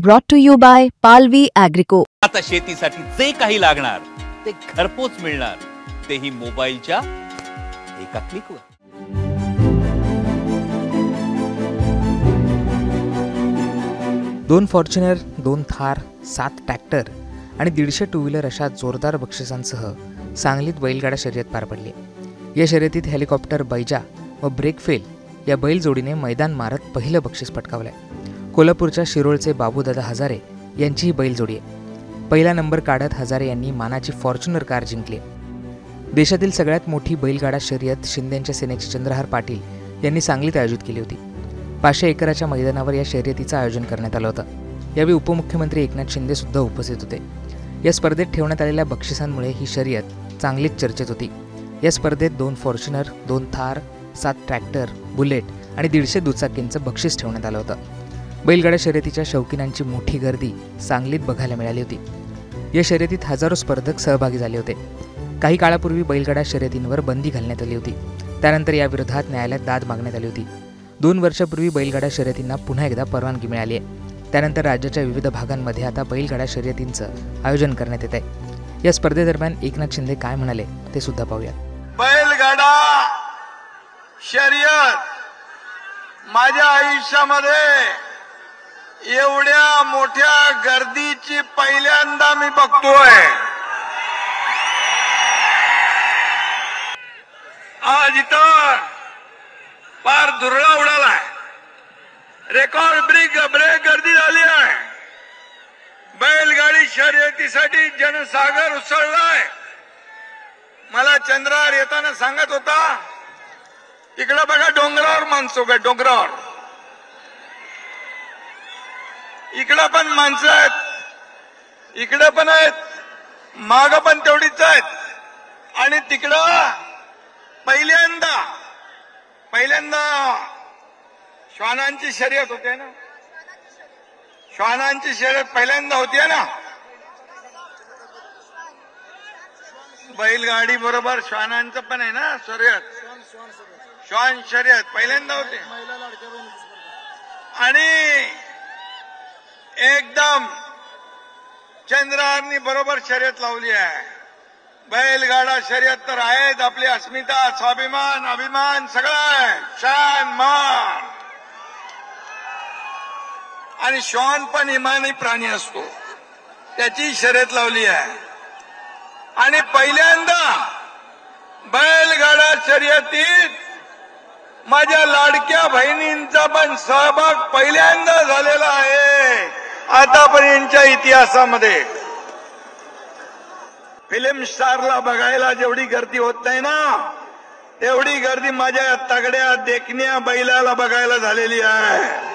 Brought to you by Palvi Agrico. आता शेतीसाठी जे काही लागणार ते घरपोच मिळणार, तेही मोबाईलच्या एका क्लिकवर. दोन फॉर्च्युनर, 2 थार, 7 ट्रॅक्टर आणि 150 टू व्हीलर अशा जोरदार बक्षिसांसह सांगलीत बैलगाडा शर्यत पार पडली. या शर्यतीत हेलिकॉप्टर बैजा व ब्रेक फेल या बैलजोडीने मैदान मारत पहिलं बक्षीस पटकावलंय. कोल्हापूरच्या शिरोळचे बाबूदादा हजारे यांची ही बैलजोडी आहे. पहिला नंबर काढत हजारे यांनी मानाची फॉर्च्युनर कार जिंकली. देशातील सगळ्यात मोठी बैलगाडा शर्यत शिंदेच्या सेनेचे चंद्रहार पाटील यांनी सांगलीत आयोजित केली होती. 500 एकराच्या मैदानावर या शर्यतीचं आयोजन करण्यात आलं होतं. यावेळी उपमुख्यमंत्री एकनाथ शिंदे सुद्धा उपस्थित होते. या स्पर्धेत ठेवण्यात आलेल्या बक्षिसांमुळे ही शर्यत चांगलीच चर्चेत होती. या स्पर्धेत 2 फॉर्च्युनर, 2 थार, 7 ट्रॅक्टर, बुलेट आणि 150 दुचाकींचं बक्षीस ठेवण्यात आलं होतं. बैलगाडा शर्यतीच्या शौकीनांची मोठी गर्दी सांगलीत बघायला मिळाली होती. या शर्यतीत हजारो स्पर्धक सहभागी झाले होते. काही काळापूर्वी बैलगाडा शर्यतींवर बंदी घालण्यात आली होती. त्यानंतर याविरोधात न्यायालयात दाद मागण्यात आली होती. 2 वर्षापूर्वी बैलगाडा शर्यतींना पुन्हा एकदा परवानगी मिळाली आहे. त्यानंतर राज्याच्या विविध भागांमध्ये आता बैलगाडा शर्यतींचं आयोजन करण्यात येत आहे. या स्पर्धेदरम्यान एकनाथ शिंदे काय म्हणाले ते सुद्धा पाहूया. बैलगाडा शर्यत माझ्या आयुष्यामध्ये एवढ्या मोठ्या गर्दीची पहिल्यांदा मी बघतोय. आज इथं फार धुरळा उडालाय. रेकॉर्ड ब्रेक गर्दी झाली आहे. बैलगाडी शर्यतीसाठी जनसागर उसळलाय. मला चंद्रहार येताना सांगत होता, इकडं बघा डोंगरावर माणसं उभे, डोंगरावर इकडं पण माणसं आहेत, इकडं पण आहेत, माग पण तेवढीच आहेत. आणि तिकडं पहिल्यांदा श्वानांची शर्यत होते ना, श्वानांची शर्यत पहिल्यांदा होतीये ना. बैलगाडी बरोबर श्वानांचं पण आहे ना शर्यत. श्वान शर्यत पहिल्यांदा होते. आणि एकदम चंद्रहारनी बरोबर शर्यत लावली आहे. बैलगाडा शर्यत तर आहेत आपली अस्मिता, स्वाभिमान, अभिमान सगळं आहे, शान मान. आणि श्वान पण इमानी प्राणी असतो, त्याची शर्यत लावली आहे. आणि पहिल्यांदा बैलगाडा शर्यतीत माझ्या लाडक्या बहिणींचा पण सहभाग पहिल्यांदा झालेला आहे आतापर्यंतच्या इतिहासामध्ये. फिल्म स्टारला बघायला जेवढी गर्दी होत नाही ना, तेवढी गर्दी माझ्या तगड्या देखण्या बैलाला बघायला झालेली आहे.